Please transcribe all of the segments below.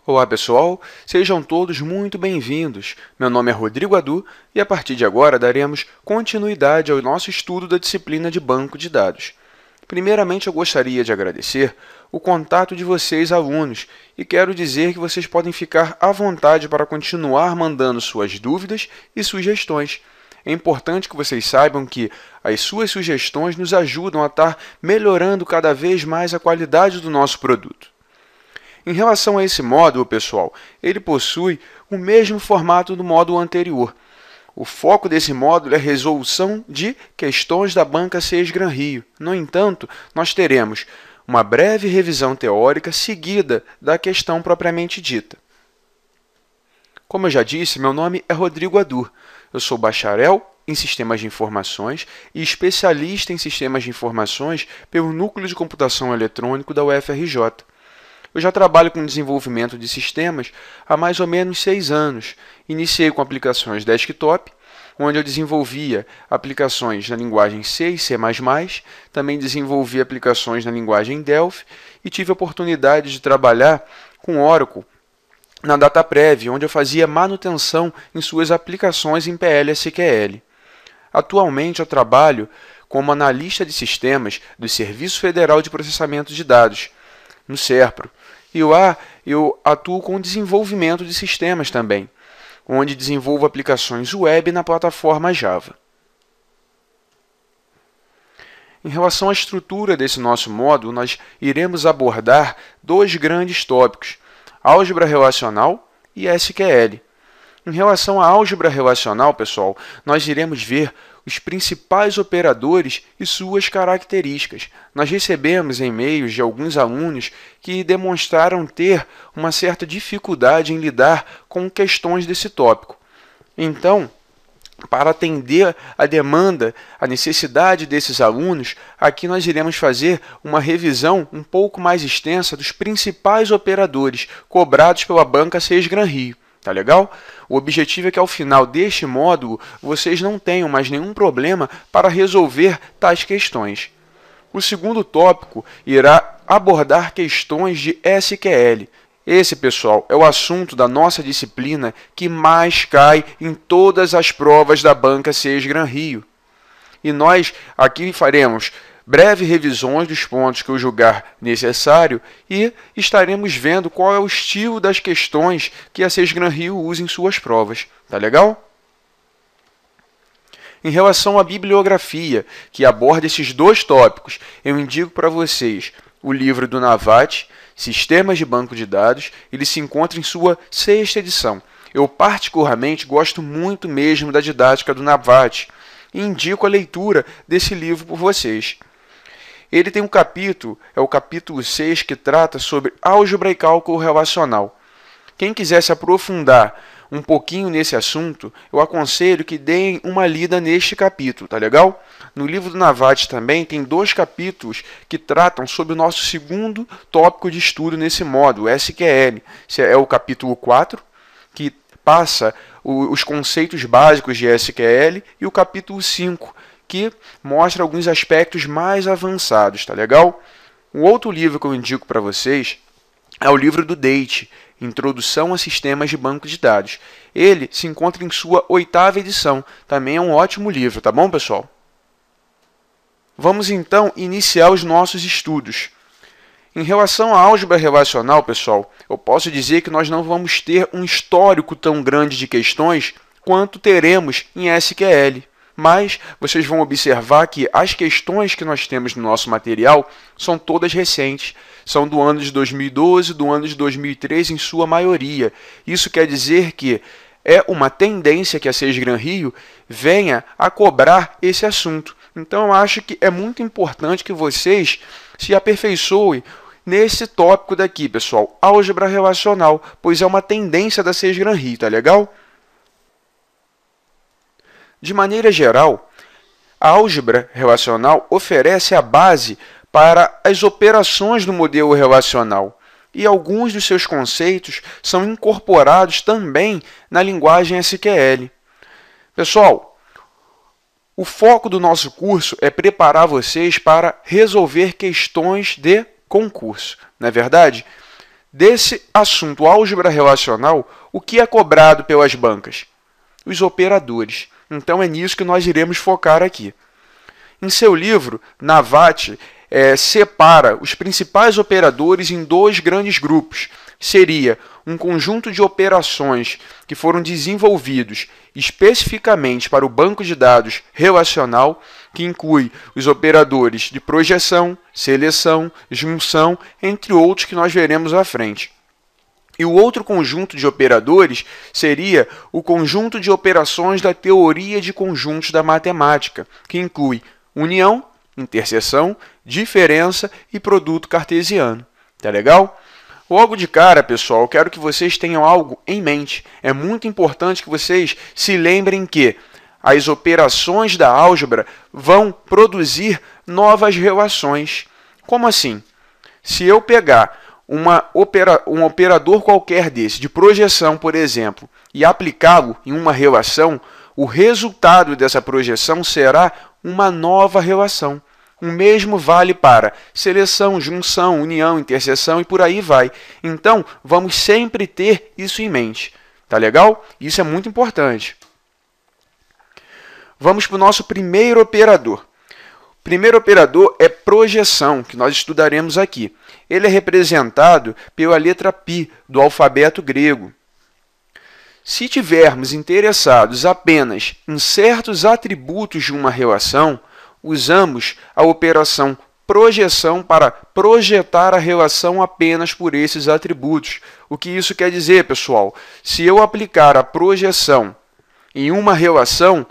Olá pessoal, sejam todos muito bem-vindos. Meu nome é Rodrigo Adu e a partir de agora daremos continuidade ao nosso estudo da disciplina de banco de dados. Primeiramente eu gostaria de agradecer o contato de vocês alunos e quero dizer que vocês podem ficar à vontade para continuar mandando suas dúvidas e sugestões. É importante que vocês saibam que as suas sugestões nos ajudam a estar melhorando cada vez mais a qualidade do nosso produto. Em relação a esse módulo, pessoal, ele possui o mesmo formato do módulo anterior. O foco desse módulo é a resolução de questões da banca CES Gran Rio. No entanto, nós teremos uma breve revisão teórica seguida da questão propriamente dita. Como eu já disse, meu nome é Rodrigo Adu. Eu sou bacharel em Sistemas de Informações e especialista em Sistemas de Informações pelo Núcleo de Computação Eletrônico da UFRJ. Eu já trabalho com desenvolvimento de sistemas há mais ou menos 6 anos. Iniciei com aplicações desktop, onde eu desenvolvia aplicações na linguagem C e C++, também desenvolvi aplicações na linguagem Delphi e tive a oportunidade de trabalhar com Oracle na DataPrev, onde eu fazia manutenção em suas aplicações em PL/SQL. Atualmente eu trabalho como analista de sistemas do Serviço Federal de Processamento de Dados, no SERPRO. E lá eu atuo com desenvolvimento de sistemas também, onde desenvolvo aplicações web na plataforma Java. Em relação à estrutura desse nosso módulo, nós iremos abordar 2 grandes tópicos, álgebra relacional e SQL. Em relação à álgebra relacional, pessoal, nós iremos ver os principais operadores e suas características. Nós recebemos e-mails de alguns alunos que demonstraram ter uma certa dificuldade em lidar com questões desse tópico. Então, para atender a demanda, a necessidade desses alunos, aqui nós iremos fazer uma revisão um pouco mais extensa dos principais operadores cobrados pela banca CES Gran Rio. Tá legal? O objetivo é que ao final deste módulo vocês não tenham mais nenhum problema para resolver tais questões. O segundo tópico irá abordar questões de SQL. Esse, pessoal, é o assunto da nossa disciplina que mais cai em todas as provas da banca CES Gran Rio. E nós aqui faremos breves revisões dos pontos que eu julgar necessário e estaremos vendo qual é o estilo das questões que a CES Gran Rio usa em suas provas. Tá legal? Em relação à bibliografia, que aborda esses 2 tópicos, eu indico para vocês o livro do Navati, Sistemas de Banco de Dados. Ele se encontra em sua 6ª edição. Eu particularmente gosto muito mesmo da didática do Navati e indico a leitura desse livro por vocês. Ele tem um capítulo, é o capítulo 6, que trata sobre álgebra e cálculo relacional. Quem quiser se aprofundar um pouquinho nesse assunto, eu aconselho que deem uma lida neste capítulo, tá legal? No livro do Navati também tem 2 capítulos que tratam sobre o nosso segundo tópico de estudo nesse módulo, SQL. Esse é o capítulo 4, que passa os conceitos básicos de SQL, e o capítulo 5, que mostra alguns aspectos mais avançados, tá legal? Um outro livro que eu indico para vocês é o livro do Date, Introdução a Sistemas de Banco de Dados. Ele se encontra em sua 8ª edição. Também é um ótimo livro, tá bom, pessoal? Vamos então iniciar os nossos estudos. Em relação à álgebra relacional, pessoal, eu posso dizer que nós não vamos ter um histórico tão grande de questões quanto teremos em SQL. Mas vocês vão observar que as questões que nós temos no nosso material são todas recentes. São do ano de 2012, do ano de 2013 em sua maioria. Isso quer dizer que é uma tendência que a CES Gran Rio venha a cobrar esse assunto. Então eu acho que é muito importante que vocês se aperfeiçoem nesse tópico daqui, pessoal, álgebra relacional, pois é uma tendência da CES Gran Rio, tá legal? De maneira geral, a álgebra relacional oferece a base para as operações do modelo relacional e alguns dos seus conceitos são incorporados também na linguagem SQL. Pessoal, o foco do nosso curso é preparar vocês para resolver questões de concurso, não é verdade? Desse assunto álgebra relacional, o que é cobrado pelas bancas? Os operadores. Então é nisso que nós iremos focar aqui. Em seu livro, Navati separa os principais operadores em dois grandes grupos. Seria um conjunto de operações que foram desenvolvidos especificamente para o banco de dados relacional, que inclui os operadores de projeção, seleção, junção, entre outros que nós veremos à frente. E o outro conjunto de operadores seria o conjunto de operações da teoria de conjuntos da matemática, que inclui união, interseção, diferença e produto cartesiano. Tá legal? Logo de cara, pessoal, eu quero que vocês tenham algo em mente. É muito importante que vocês se lembrem que as operações da álgebra vão produzir novas relações. Como assim? Se eu pegar um operador qualquer desse, de projeção, por exemplo, e aplicá-lo em uma relação, o resultado dessa projeção será uma nova relação. O mesmo vale para seleção, junção, união, interseção e por aí vai. Então, vamos sempre ter isso em mente. Tá legal? Isso é muito importante. Vamos para o nosso primeiro operador. O primeiro operador é projeção, que nós estudaremos aqui. Ele é representado pela letra π do alfabeto grego. Se tivermos interessados apenas em certos atributos de uma relação, usamos a operação projeção para projetar a relação apenas por esses atributos. O que isso quer dizer, pessoal? Se eu aplicar a projeção em uma relação,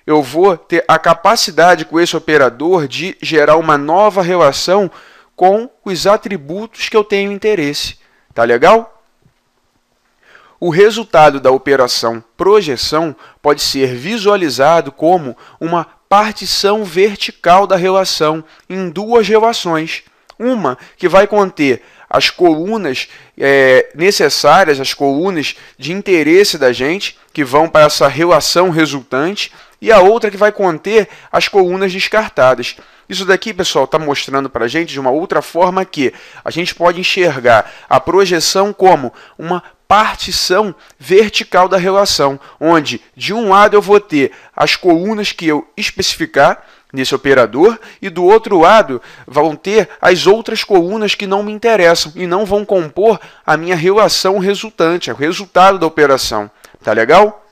eu vou ter a capacidade com esse operador de gerar uma nova relação com os atributos que eu tenho interesse. Tá legal? O resultado da operação projeção pode ser visualizado como uma partição vertical da relação em duas relações. Uma que vai conter as colunas necessárias, as colunas de interesse da gente, que vão para essa relação resultante, e a outra que vai conter as colunas descartadas. Isso daqui, pessoal, está mostrando para a gente de uma outra forma que a gente pode enxergar a projeção como uma partição vertical da relação, onde de um lado eu vou ter as colunas que eu especificar nesse operador e do outro lado vão ter as outras colunas que não me interessam e não vão compor a minha relação resultante, o resultado da operação. Tá legal?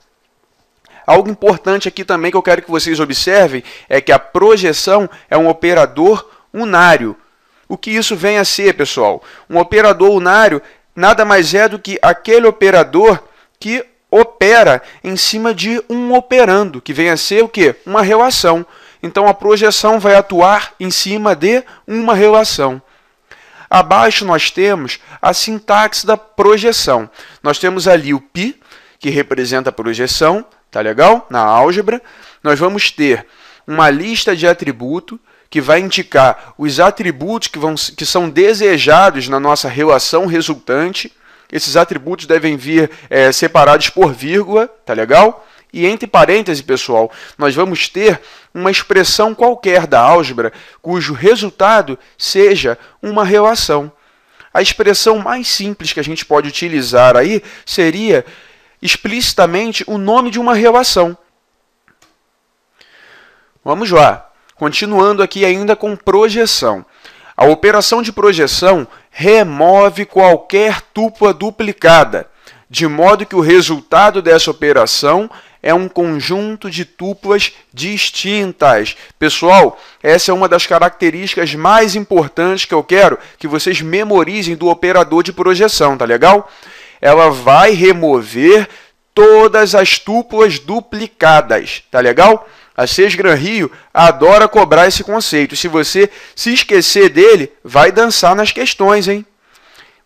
Algo importante aqui também que eu quero que vocês observem é que a projeção é um operador unário. O que isso vem a ser, pessoal? Um operador unário nada mais é do que aquele operador que opera em cima de um operando, que vem a ser o quê? Uma relação. Então, a projeção vai atuar em cima de uma relação. Abaixo nós temos a sintaxe da projeção. Nós temos ali o π, que representa a projeção, tá legal? Na álgebra. Nós vamos ter uma lista de atributos, que vai indicar os atributos que são desejados na nossa relação resultante. Esses atributos devem vir separados por vírgula, tá legal? E entre parênteses, pessoal, nós vamos ter uma expressão qualquer da álgebra cujo resultado seja uma relação. A expressão mais simples que a gente pode utilizar aí seria explicitamente o nome de uma relação. Vamos lá. Continuando aqui ainda com projeção. A operação de projeção remove qualquer tupla duplicada, de modo que o resultado dessa operação é um conjunto de tuplas distintas. Pessoal, essa é uma das características mais importantes que eu quero que vocês memorizem do operador de projeção, tá legal? Ela vai remover todas as tuplas duplicadas, tá legal? A Sesgran Rio adora cobrar esse conceito. Se você se esquecer dele, vai dançar nas questões, hein?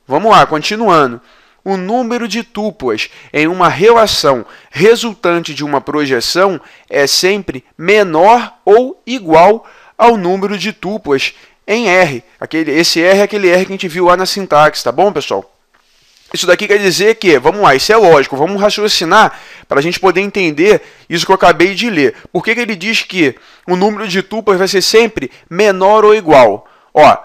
Vamos lá, continuando. O número de tuplas em uma relação resultante de uma projeção é sempre menor ou igual ao número de tuplas em R. Esse R é aquele R que a gente viu lá na sintaxe, tá bom, pessoal? Isso daqui quer dizer que, vamos lá, isso é lógico, vamos raciocinar para a gente poder entender isso que eu acabei de ler. Por que ele diz que o número de tuplas vai ser sempre menor ou igual? Ó,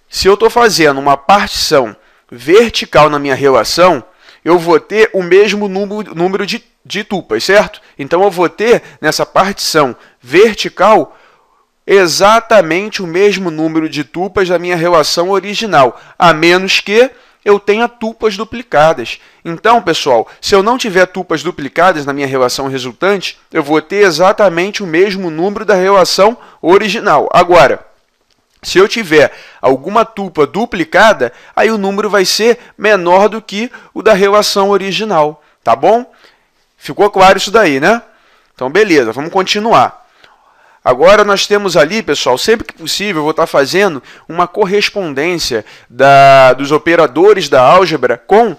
se eu estou fazendo uma partição vertical na minha relação, eu vou ter o mesmo número de tupas, certo? Então, eu vou ter nessa partição vertical exatamente o mesmo número de tupas da minha relação original, a menos que eu tenha tupas duplicadas. Então, pessoal, se eu não tiver tupas duplicadas na minha relação resultante, eu vou ter exatamente o mesmo número da relação original. Agora, se eu tiver alguma tupa duplicada, aí o número vai ser menor do que o da relação original, tá bom? Ficou claro isso daí, né? Então, beleza, vamos continuar. Agora nós temos ali, pessoal, sempre que possível, eu vou estar fazendo uma correspondência dos operadores da álgebra com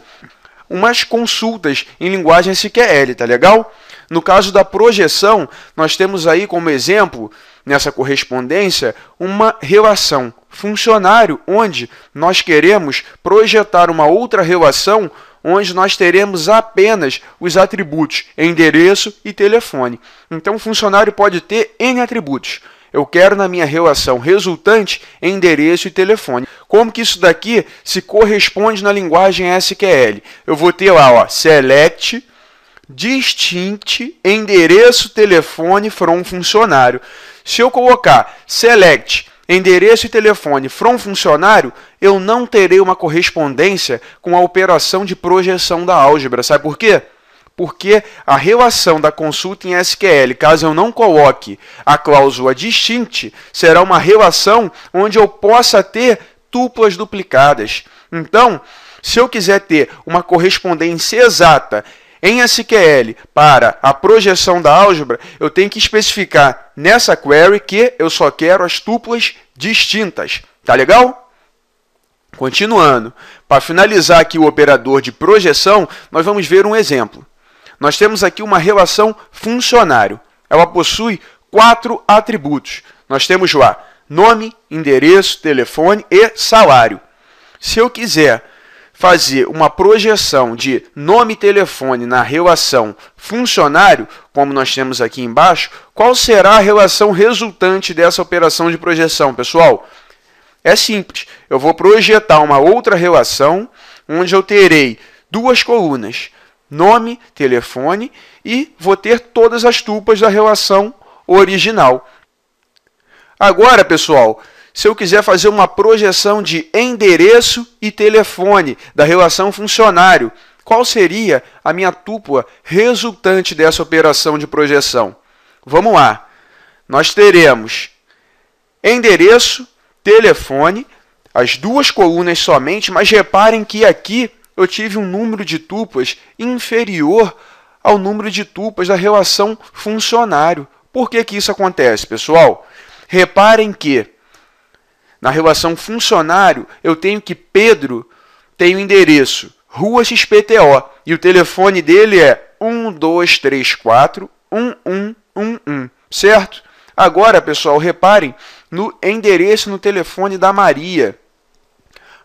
umas consultas em linguagem SQL, tá legal? No caso da projeção, nós temos aí como exemplo, nessa correspondência, uma relação funcionário, onde nós queremos projetar uma outra relação onde nós teremos apenas os atributos endereço e telefone. Então, o funcionário pode ter N atributos. Eu quero na minha relação resultante endereço e telefone. Como que isso daqui se corresponde na linguagem SQL? Eu vou ter lá, ó, select, distinct, endereço, telefone from funcionário. Se eu colocar select, endereço e telefone from funcionário, eu não terei uma correspondência com a operação de projeção da álgebra. Sabe por quê? Porque a relação da consulta em SQL, caso eu não coloque a cláusula distinct, será uma relação onde eu possa ter tuplas duplicadas. Então, se eu quiser ter uma correspondência exata em SQL para a projeção da álgebra, eu tenho que especificar nessa query que eu só quero as tuplas distintas. Tá legal? Continuando. Para finalizar aqui o operador de projeção, nós vamos ver um exemplo. Nós temos aqui uma relação funcionário. Ela possui 4 atributos. Nós temos lá nome, endereço, telefone e salário. Se eu quiser fazer uma projeção de nome e telefone na relação funcionário, como nós temos aqui embaixo, qual será a relação resultante dessa operação de projeção, pessoal? É simples. Eu vou projetar uma outra relação onde eu terei 2 colunas, nome, telefone, e vou ter todas as tupas da relação original. Agora, pessoal, se eu quiser fazer uma projeção de endereço e telefone da relação funcionário, qual seria a minha tupla resultante dessa operação de projeção? Vamos lá. Nós teremos endereço, telefone, as 2 colunas somente, mas reparem que aqui eu tive um número de tuplas inferior ao número de tuplas da relação funcionário. Por que isso acontece, pessoal? Reparem que na relação funcionário, eu tenho que Pedro tem o endereço Rua XPTO e o telefone dele é 1234 1111, certo? Agora, pessoal, reparem no endereço no telefone da Maria.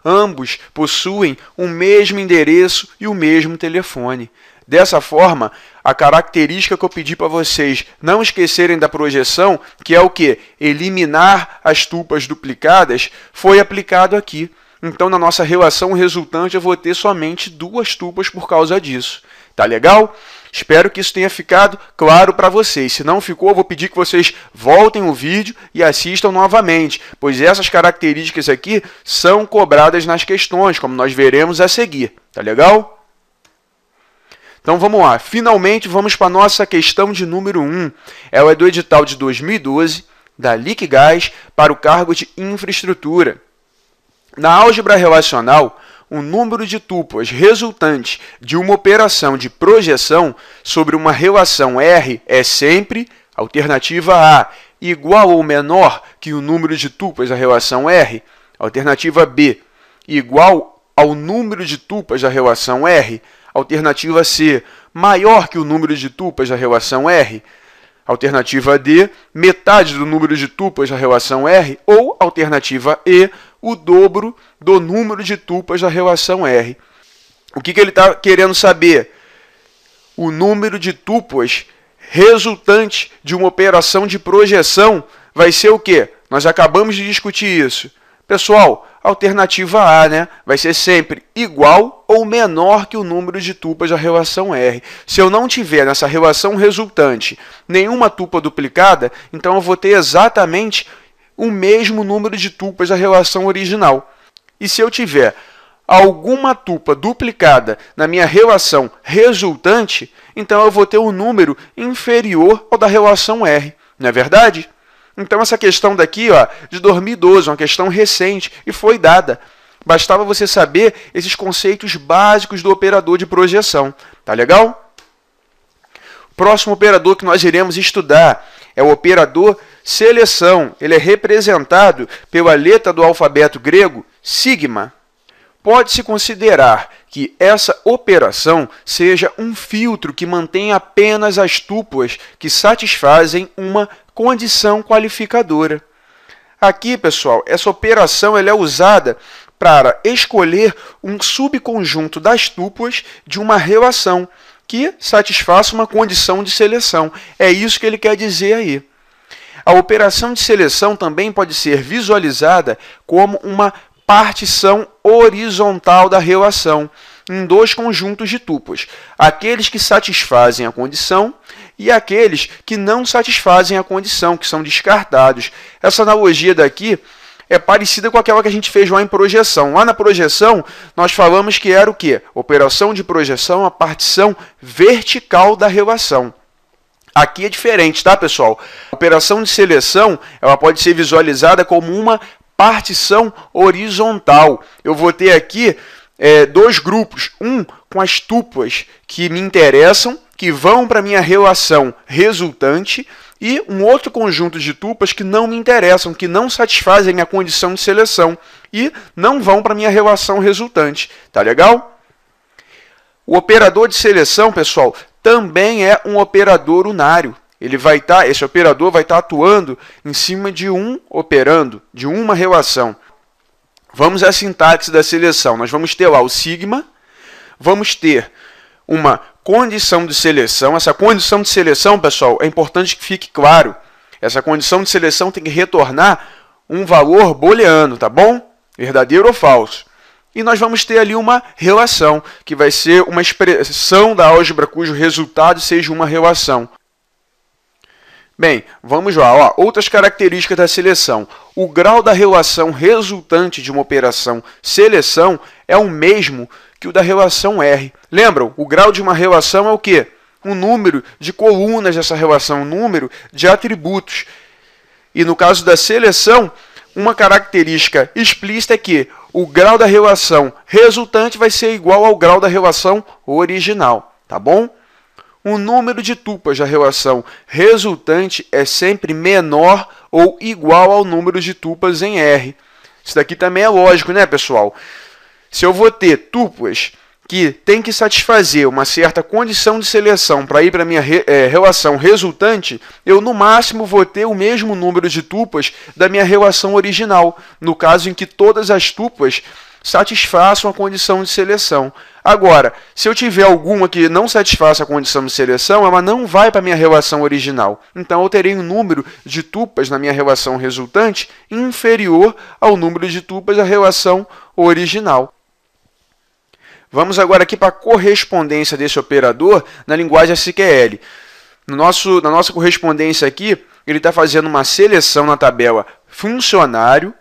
Ambos possuem o mesmo endereço e o mesmo telefone. Dessa forma, a característica que eu pedi para vocês não esquecerem da projeção, que é o quê? Eliminar as tupas duplicadas, foi aplicado aqui. Então, na nossa relação resultante, eu vou ter somente 2 tupas por causa disso. Tá legal? Espero que isso tenha ficado claro para vocês. Se não ficou, eu vou pedir que vocês voltem o vídeo e assistam novamente, pois essas características aqui são cobradas nas questões, como nós veremos a seguir. Tá legal? Então vamos lá, finalmente vamos para a nossa questão de número 1. Ela é do edital de 2012, da Liquigás, para o cargo de infraestrutura. Na álgebra relacional, o número de tuplas resultantes de uma operação de projeção sobre uma relação R é sempre, alternativa A, igual ou menor que o número de tuplas da relação R, alternativa B, igual ao número de tuplas da relação R, alternativa C, maior que o número de tuplas da relação R, alternativa D, metade do número de tuplas da relação R, ou alternativa E, o dobro do número de tuplas da relação R. O que ele está querendo saber? O número de tuplas resultante de uma operação de projeção vai ser o quê? Nós acabamos de discutir isso. Pessoal, alternativa A, né? Vai ser sempre igual ou menor que o número de tupas da relação R. Se eu não tiver nessa relação resultante nenhuma tupa duplicada, então eu vou ter exatamente o mesmo número de tupas da relação original. E se eu tiver alguma tupa duplicada na minha relação resultante, então eu vou ter um número inferior ao da relação R. Não é verdade? Então, essa questão daqui, ó, de 2012, uma questão recente e foi dada. Bastava você saber esses conceitos básicos do operador de projeção. Tá legal? O próximo operador que nós iremos estudar é o operador seleção. Ele é representado pela letra do alfabeto grego sigma. Pode-se considerar que essa operação seja um filtro que mantém apenas as tupas que satisfazem uma condição qualificadora. Aqui, pessoal, essa operação ela é usada para escolher um subconjunto das tupas de uma relação que satisfaça uma condição de seleção. É isso que ele quer dizer aí. A operação de seleção também pode ser visualizada como uma partição horizontal da relação em dois conjuntos de tupas, aqueles que satisfazem a condição e aqueles que não satisfazem a condição, que são descartados. Essa analogia daqui é parecida com aquela que a gente fez lá em projeção. Lá na projeção, nós falamos que era o quê? Operação de projeção, a partição vertical da relação. Aqui é diferente, tá, pessoal? A operação de seleção ela pode ser visualizada como uma partição horizontal. Eu vou ter aqui dois grupos, um com as tupas que me interessam, que vão para a minha relação resultante, e um outro conjunto de tupas que não me interessam, que não satisfazem a minha condição de seleção e não vão para a minha relação resultante. Tá legal? O operador de seleção, pessoal, também é um operador unário. Esse operador vai estar atuando em cima de um operando, de uma relação. Vamos à sintaxe da seleção. Nós vamos ter lá o sigma, vamos ter uma condição de seleção. Essa condição de seleção, pessoal, é importante que fique claro. Essa condição de seleção tem que retornar um valor booleano, tá bom? Verdadeiro ou falso. E nós vamos ter ali uma relação, que vai ser uma expressão da álgebra cujo resultado seja uma relação. Bem, vamos lá. Ó, outras características da seleção. O grau da relação resultante de uma operação seleção é o mesmo que o da relação R. Lembram? O grau de uma relação é o quê? O número de colunas dessa relação, o número de atributos. E no caso da seleção, uma característica explícita é que o grau da relação resultante vai ser igual ao grau da relação original. Tá bom? O número de tupas da relação resultante é sempre menor ou igual ao número de tupas em R. Isso daqui também é lógico, né, pessoal? Se eu vou ter tupas que tem que satisfazer uma certa condição de seleção para ir para a minha relação resultante, eu no máximo vou ter o mesmo número de tupas da minha relação original, no caso em que todas as tupas satisfaçam a condição de seleção. Agora, se eu tiver alguma que não satisfaça a condição de seleção, ela não vai para a minha relação original. Então, eu terei um número de tupas na minha relação resultante inferior ao número de tupas da relação original. Vamos agora aqui para a correspondência desse operador na linguagem SQL. Na nossa correspondência aqui, ele está fazendo uma seleção na tabela funcionário,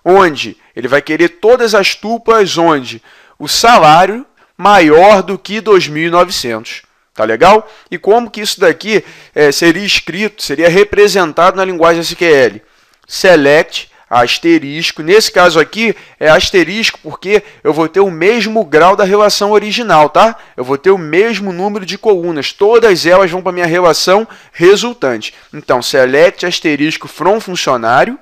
onde ele vai querer todas as tupas onde o salário maior do que 2.900. Tá legal? E como que isso daqui seria escrito, seria representado na linguagem SQL? Select, asterisco. Nesse caso aqui é asterisco porque eu vou ter o mesmo grau da relação original, tá? Eu vou ter o mesmo número de colunas. Todas elas vão para a minha relação resultante. Então, select asterisco from funcionário,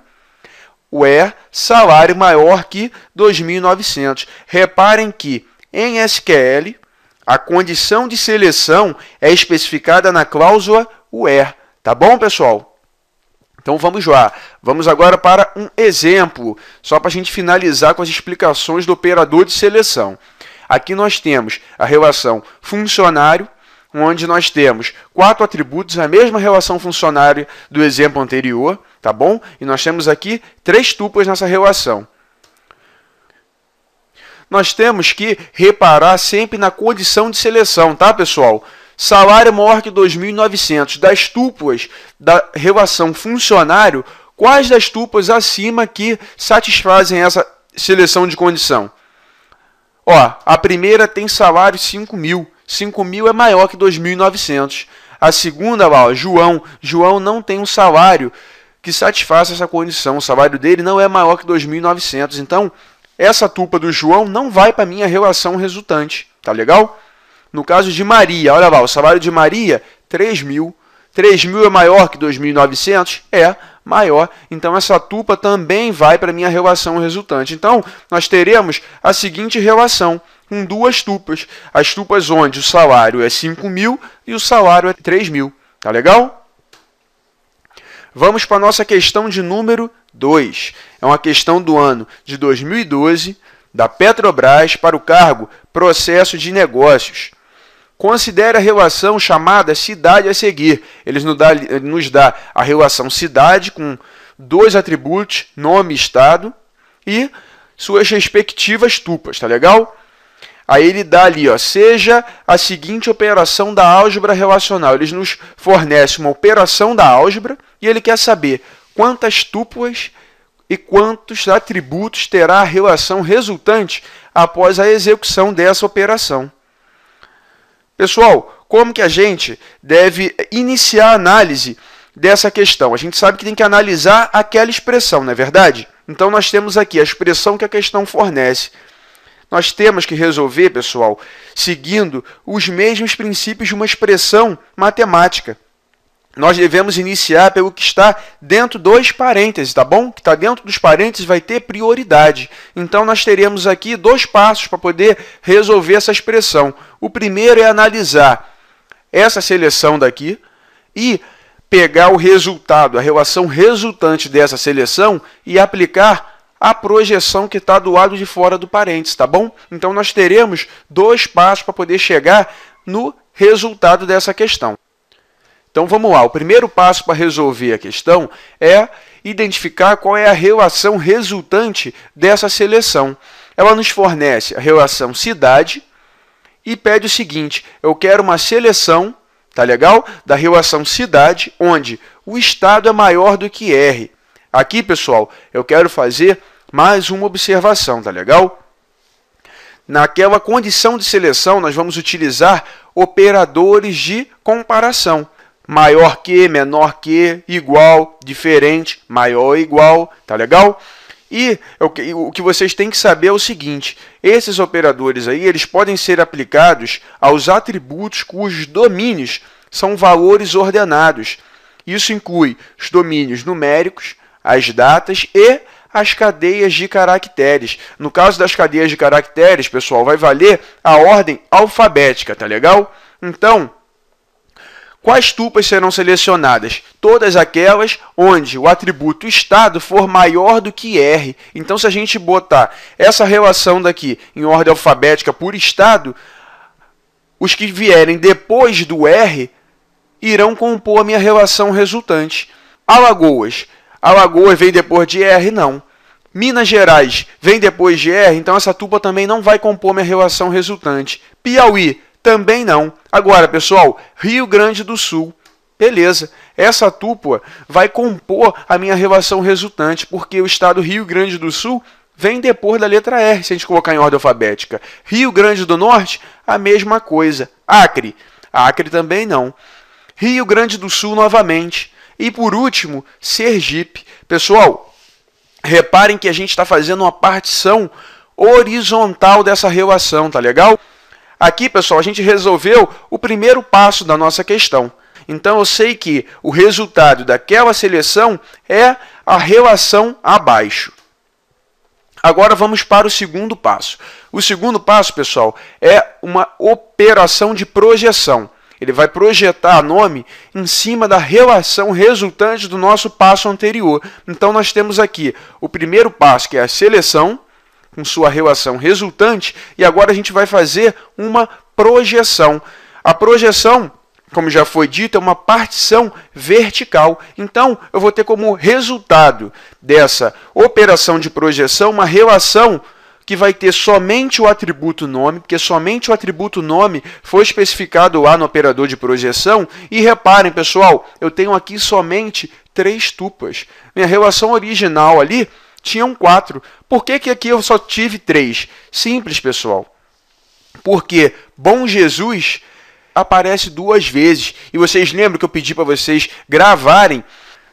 where salário maior que 2.900. Reparem que em SQL a condição de seleção é especificada na cláusula where. Tá bom, pessoal? Então vamos lá. Vamos agora para um exemplo, só para a gente finalizar com as explicações do operador de seleção. Aqui nós temos a relação funcionário, onde nós temos 4 atributos, a mesma relação funcionária do exemplo anterior, tá bom? E nós temos aqui 3 tupas nessa relação. nós temos que reparar sempre na condição de seleção, tá, pessoal? Salário maior que 2.900. Das tuplas da relação funcionário, quais das tuplas acima que satisfazem essa seleção de condição? Ó, a primeira tem salário 5.000. 5.000 é maior que 2.900. A segunda, ó, João. João não tem um salário que satisfaça essa condição. O salário dele não é maior que 2.900. Então, essa tupla do João não vai para a minha relação resultante. Tá legal? No caso de Maria, olha lá, o salário de Maria, 3.000. 3.000 é maior que 2.900? É maior. Então, essa tupla também vai para a minha relação resultante. Então, nós teremos a seguinte relação, com duas tuplas. As tuplas onde o salário é 5.000 e o salário é 3.000. Tá legal? Vamos para a nossa questão de número 2. É uma questão do ano de 2012, da Petrobras, para o cargo Processo de Negócios. Considere a relação chamada cidade a seguir. Ele nos dá a relação cidade com dois atributos, nome e estado, e suas respectivas tuplas, tá legal? Aí ele dá ali, ó, seja a seguinte operação da álgebra relacional. Ele nos fornece uma operação da álgebra e ele quer saber quantas tuplas e quantos atributos terá a relação resultante após a execução dessa operação. Pessoal, como que a gente deve iniciar a análise dessa questão? A gente sabe que tem que analisar aquela expressão, não é verdade? Então, nós temos aqui a expressão que a questão fornece. Nós temos que resolver, pessoal, seguindo os mesmos princípios de uma expressão matemática. Nós devemos iniciar pelo que está dentro dos parênteses, tá bom? O que está dentro dos parênteses vai ter prioridade. Então, nós teremos aqui dois passos para poder resolver essa expressão. O primeiro é analisar essa seleção daqui e pegar o resultado, a relação resultante dessa seleção e aplicar a projeção que está do lado de fora do parênteses, tá bom? Então, nós teremos dois passos para poder chegar no resultado dessa questão. Então, vamos lá. O primeiro passo para resolver a questão é identificar qual é a relação resultante dessa seleção. Ela nos fornece a relação cidade e pede o seguinte, eu quero uma seleção, tá legal? Da relação cidade, onde o estado é maior do que R. Aqui, pessoal, eu quero fazer mais uma observação, tá legal? Naquela condição de seleção, nós vamos utilizar operadores de comparação. Maior que, menor que, igual, diferente, maior ou igual, tá legal? E o que vocês têm que saber é o seguinte, esses operadores aí, eles podem ser aplicados aos atributos cujos domínios são valores ordenados. Isso inclui os domínios numéricos, as datas e as cadeias de caracteres. No caso das cadeias de caracteres, pessoal, vai valer a ordem alfabética, tá legal? Então, quais tuplas serão selecionadas? Todas aquelas onde o atributo estado for maior do que R. Então, se a gente botar essa relação daqui em ordem alfabética por estado, os que vierem depois do R irão compor a minha relação resultante. Alagoas. Alagoas vem depois de R? Não. Minas Gerais vem depois de R? Então, essa tupla também não vai compor minha relação resultante. Piauí também não. Agora, pessoal, Rio Grande do Sul. Beleza. Essa tupla vai compor a minha relação resultante, porque o estado Rio Grande do Sul vem depois da letra R, se a gente colocar em ordem alfabética. Rio Grande do Norte, a mesma coisa. Acre. Acre também não. Rio Grande do Sul novamente. E, por último, Sergipe. Pessoal, reparem que a gente está fazendo uma partição horizontal dessa relação, tá legal? Aqui, pessoal, a gente resolveu o primeiro passo da nossa questão. Então, eu sei que o resultado daquela seleção é a relação abaixo. Agora, vamos para o segundo passo. O segundo passo, pessoal, é uma operação de projeção. Ele vai projetar nome em cima da relação resultante do nosso passo anterior. Então, nós temos aqui o primeiro passo, que é a seleção, com sua relação resultante, e agora a gente vai fazer uma projeção. A projeção, como já foi dito, é uma partição vertical. Então, eu vou ter como resultado dessa operação de projeção uma relação que vai ter somente o atributo nome, porque somente o atributo nome foi especificado lá no operador de projeção. E reparem, pessoal, eu tenho aqui somente 3 tupas. Minha relação original ali tinham 4. Por que aqui eu só tive 3? Simples, pessoal. Porque Bom Jesus aparece 2 vezes. E vocês lembram que eu pedi para vocês gravarem?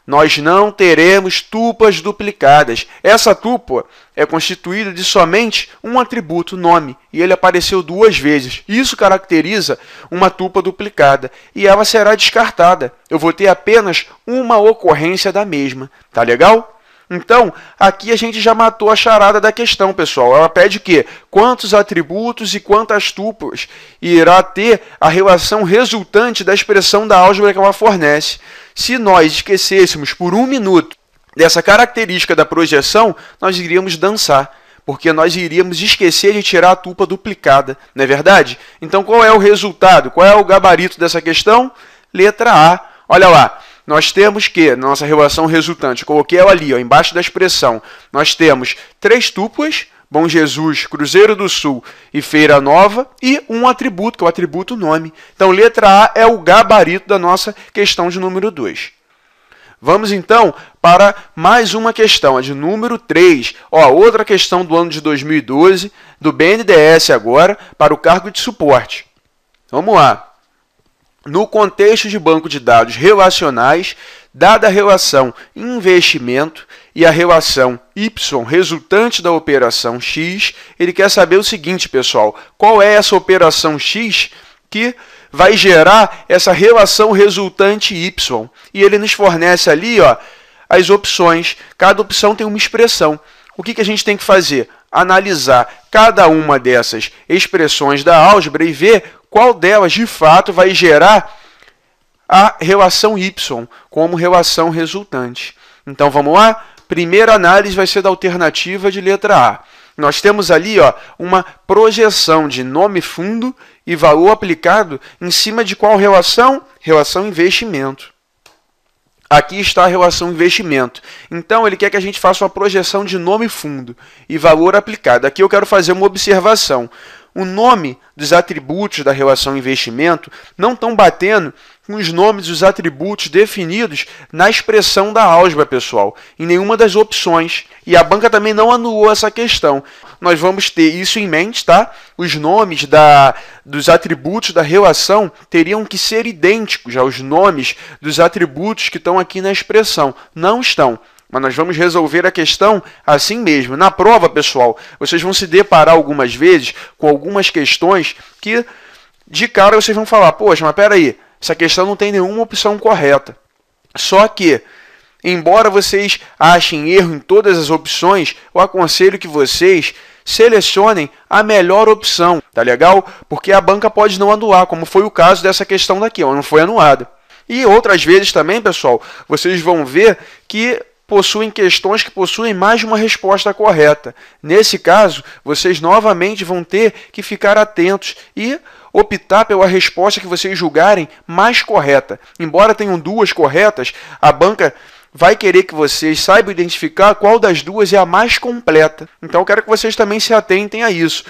Nós não teremos tupas duplicadas. Essa tupa é constituída de somente um atributo, nome, e ele apareceu 2 vezes. Isso caracteriza uma tupa duplicada, e ela será descartada. Eu vou ter apenas uma ocorrência da mesma. Tá legal? Então, aqui a gente já matou a charada da questão, pessoal. Ela pede o quê? Quantos atributos e quantas tupas irá ter a relação resultante da expressão da álgebra que ela fornece. Se nós esquecêssemos por 1 minuto dessa característica da projeção, nós iríamos dançar, porque nós iríamos esquecer de tirar a tupa duplicada, não é verdade? Então, qual é o resultado? Qual é o gabarito dessa questão? Letra A. Olha lá. Nós temos que, na nossa relação resultante, eu coloquei ela ali, ó, embaixo da expressão, nós temos 3 tupas, Bom Jesus, Cruzeiro do Sul e Feira Nova, e um atributo, que é o atributo nome. Então, letra A é o gabarito da nossa questão de número 2. Vamos, então, para mais uma questão, a de número 3. Ó, outra questão do ano de 2012, do BNDES agora, para o cargo de suporte. Vamos lá. No contexto de banco de dados relacionais, dada a relação investimento e a relação Y resultante da operação X, ele quer saber o seguinte, pessoal, qual é essa operação X que vai gerar essa relação resultante Y? E ele nos fornece ali, ó, as opções, cada opção tem uma expressão. O que a gente tem que fazer? Analisar cada uma dessas expressões da álgebra e ver qual delas, de fato, vai gerar a relação Y como relação resultante. Então, vamos lá? Primeira análise vai ser da alternativa de letra A. Nós temos ali, ó, uma projeção de nome fundo e valor aplicado em cima de qual relação? Relação investimento. Aqui está a relação investimento. Então, ele quer que a gente faça uma projeção de nome fundo e valor aplicado. Aqui eu quero fazer uma observação. O nome dos atributos da relação investimento não estão batendo com os nomes dos atributos definidos na expressão da álgebra, pessoal, em nenhuma das opções. E a banca também não anulou essa questão. Nós vamos ter isso em mente, tá? Os nomes dos atributos da relação teriam que ser idênticos aos nomes dos atributos que estão aqui na expressão. Não estão. Mas nós vamos resolver a questão assim mesmo. Na prova, pessoal, vocês vão se deparar algumas vezes com algumas questões que, de cara, vocês vão falar, poxa, mas peraí, essa questão não tem nenhuma opção correta. Só que, embora vocês achem erro em todas as opções, eu aconselho que vocês selecionem a melhor opção, tá legal? Porque a banca pode não anular, como foi o caso dessa questão daqui, ó, não foi anulada. E outras vezes também, pessoal, vocês vão ver que possuem questões que possuem mais de uma resposta correta. Nesse caso, vocês novamente vão ter que ficar atentos e optar pela resposta que vocês julgarem mais correta. Embora tenham 2 corretas, a banca vai querer que vocês saibam identificar qual das 2 é a mais completa. Então, eu quero que vocês também se atentem a isso.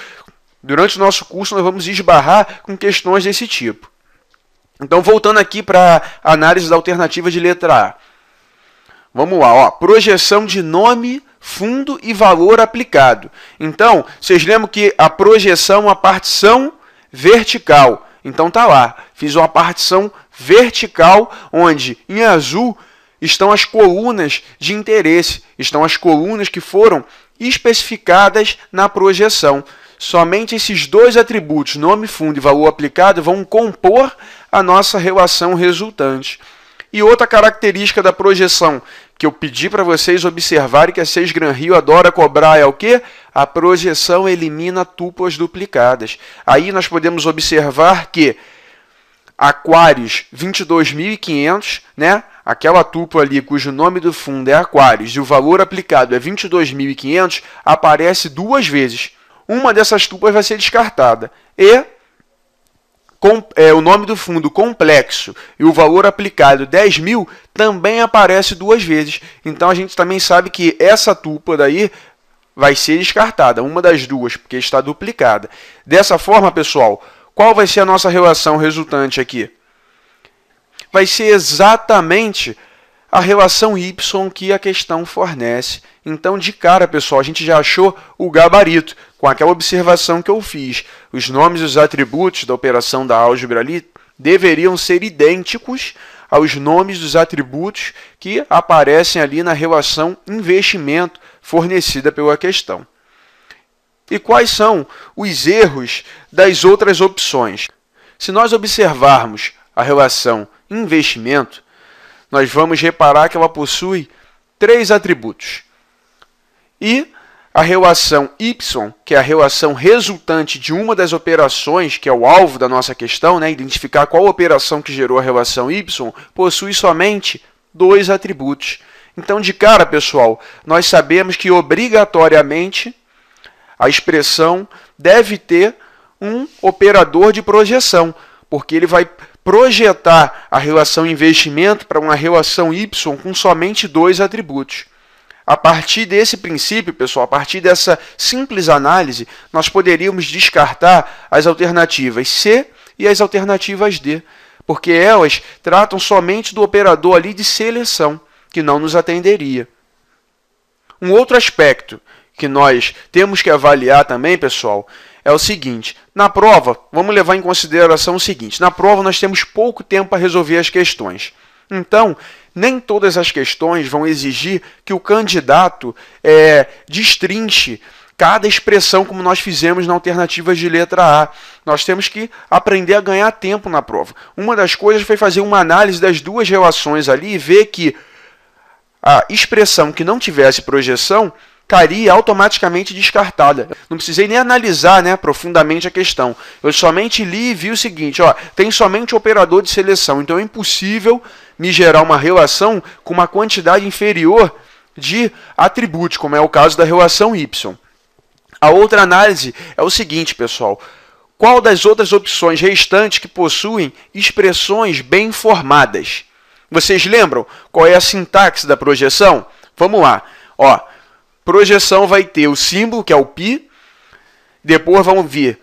Durante o nosso curso, nós vamos esbarrar com questões desse tipo. Então, voltando aqui para a análise da alternativa de letra A. Vamos lá, ó, projeção de nome, fundo e valor aplicado. Então, vocês lembram que a projeção é uma partição vertical. Então, tá lá, fiz uma partição vertical, onde em azul estão as colunas de interesse, estão as colunas que foram especificadas na projeção. Somente esses 2 atributos, nome, fundo e valor aplicado, vão compor a nossa relação resultante. E outra característica da projeção que eu pedi para vocês observarem, que a 6 Gran Rio adora cobrar, é o quê? A projeção elimina tupas duplicadas. Aí nós podemos observar que Aquários 22.500, né? Aquela tupa ali cujo nome do fundo é Aquários e o valor aplicado é 22.500, aparece 2 vezes. Uma dessas tupas vai ser descartada. E o nome do fundo complexo e o valor aplicado 10.000 também aparece 2 vezes. Então a gente também sabe que essa tupa daí vai ser descartada, uma das duas, porque está duplicada. Dessa forma, pessoal, qual vai ser a nossa relação resultante aqui? Vai ser exatamente a relação y que a questão fornece. Então, de cara, pessoal, a gente já achou o gabarito, com aquela observação que eu fiz. Os nomes e os atributos da operação da álgebra ali deveriam ser idênticos aos nomes dos atributos que aparecem ali na relação investimento fornecida pela questão. E quais são os erros das outras opções? Se nós observarmos a relação investimento, nós vamos reparar que ela possui 3 atributos. E a relação y, que é a relação resultante de uma das operações, que é o alvo da nossa questão, né, identificar qual operação que gerou a relação y, possui somente 2 atributos. Então, de cara, pessoal, nós sabemos que obrigatoriamente a expressão deve ter um operador de projeção, porque ele vai projetar a relação investimento para uma relação y com somente 2 atributos. A partir desse princípio, pessoal, a partir dessa simples análise, nós poderíamos descartar as alternativas C e as alternativas D, porque elas tratam somente do operador ali de seleção, que não nos atenderia. Um outro aspecto que nós temos que avaliar também, pessoal, é o seguinte: na prova, vamos levar em consideração o seguinte, na prova nós temos pouco tempo para resolver as questões. Então, nem todas as questões vão exigir que o candidato destrinche cada expressão como nós fizemos na alternativa de letra A. Nós temos que aprender a ganhar tempo na prova. Uma das coisas foi fazer uma análise das duas relações ali e ver que a expressão que não tivesse projeção estaria automaticamente descartada. Não precisei nem analisar, profundamente a questão. Eu somente li e vi o seguinte, tem somente o operador de seleção, então é impossível me gerar uma relação com uma quantidade inferior de atributos, como é o caso da relação y. A outra análise é o seguinte, pessoal: qual das outras opções restantes que possuem expressões bem formadas? Vocês lembram qual é a sintaxe da projeção? Vamos lá. Projeção vai ter o símbolo, que é o π, depois vão vir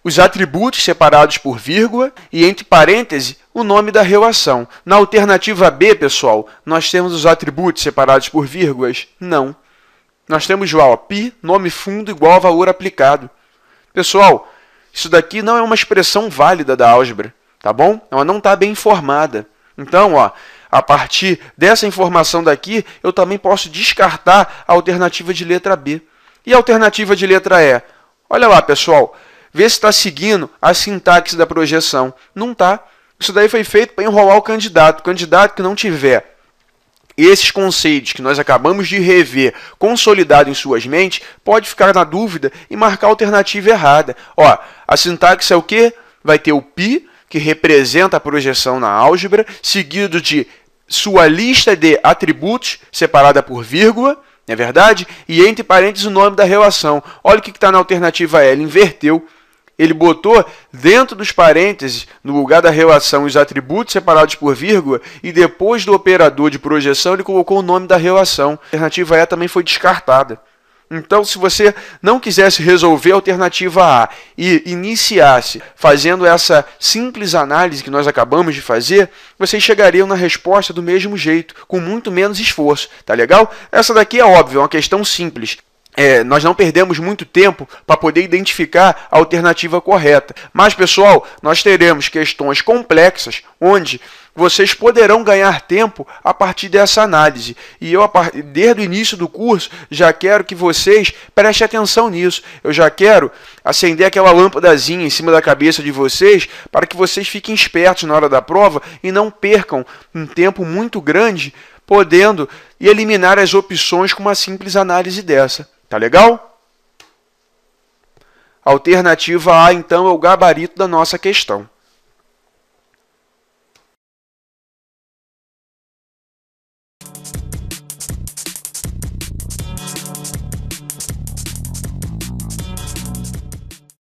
os atributos separados por vírgula e, entre parênteses, o nome da relação. Na alternativa B, pessoal, nós temos os atributos separados por vírgulas? Não. Nós temos lá, π, nome fundo igual a valor aplicado. Pessoal, isso daqui não é uma expressão válida da álgebra, tá bom? Ela não está bem formada. Então, a partir dessa informação daqui, eu também posso descartar a alternativa de letra B. E a alternativa de letra E? Olha lá, pessoal, vê se está seguindo a sintaxe da projeção. Não está. Isso daí foi feito para enrolar o candidato. O candidato que não tiver esses conceitos que nós acabamos de rever consolidados em suas mentes, pode ficar na dúvida e marcar a alternativa errada. A sintaxe é o quê? Vai ter o π, que representa a projeção na álgebra, seguido de sua lista de atributos, separada por vírgula, não é verdade? E entre parênteses o nome da relação. Olha o que está na alternativa E, ele inverteu. Ele botou dentro dos parênteses, no lugar da relação, os atributos separados por vírgula, e depois do operador de projeção ele colocou o nome da relação. A alternativa E também foi descartada. Então, se você não quisesse resolver a alternativa A e iniciasse fazendo essa simples análise que nós acabamos de fazer, vocês chegariam na resposta do mesmo jeito, com muito menos esforço. Tá legal? Essa daqui é óbvio, é uma questão simples. Nós não perdemos muito tempo para poder identificar a alternativa correta. Mas, pessoal, nós teremos questões complexas onde vocês poderão ganhar tempo a partir dessa análise. E eu, desde o início do curso, já quero que vocês prestem atenção nisso. Eu já quero acender aquela lâmpadazinha em cima da cabeça de vocês para que vocês fiquem espertos na hora da prova e não percam um tempo muito grande podendo eliminar as opções com uma simples análise dessa. Tá legal? A alternativa A, então, é o gabarito da nossa questão.